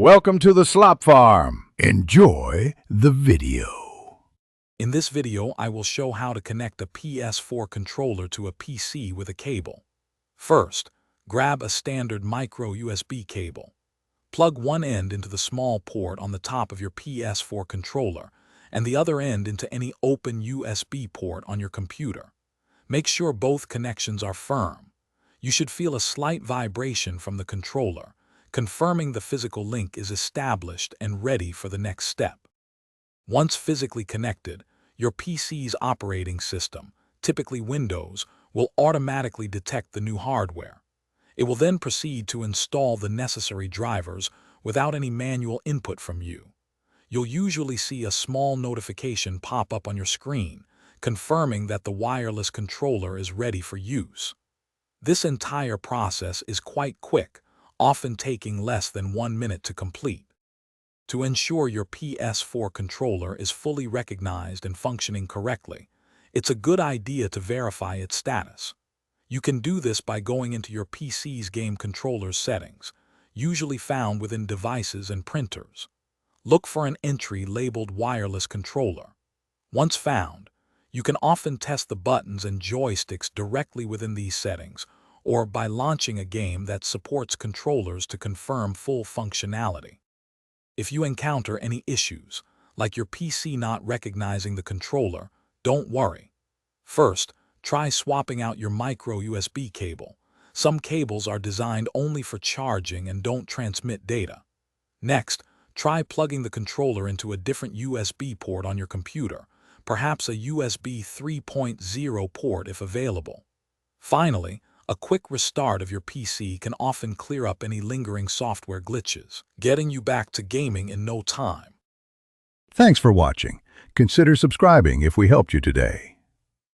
Welcome to the Slop Farm. Enjoy the video. In this video, I will show how to connect a PS4 controller to a PC with a cable. First, grab a standard micro USB cable. Plug one end into the small port on the top of your PS4 controller and the other end into any open USB port on your computer. Make sure both connections are firm. You should feel a slight vibration from the controller, confirming the physical link is established and ready for the next step. Once physically connected, your PC's operating system, typically Windows, will automatically detect the new hardware. It will then proceed to install the necessary drivers without any manual input from you. You'll usually see a small notification pop up on your screen, confirming that the wireless controller is ready for use. This entire process is quite quick, often taking less than 1 minute to complete. To ensure your PS4 controller is fully recognized and functioning correctly, it's a good idea to verify its status. You can do this by going into your PC's game controller's settings, usually found within devices and printers. Look for an entry labeled wireless controller. Once found, you can often test the buttons and joysticks directly within these settings, or by launching a game that supports controllers to confirm full functionality. If you encounter any issues, like your PC not recognizing the controller, don't worry. First, try swapping out your micro USB cable. Some cables are designed only for charging and don't transmit data. Next, try plugging the controller into a different USB port on your computer, perhaps a USB 3.0 port if available. Finally, a quick restart of your PC can often clear up any lingering software glitches, getting you back to gaming in no time. Thanks for watching. Consider subscribing if we helped you today.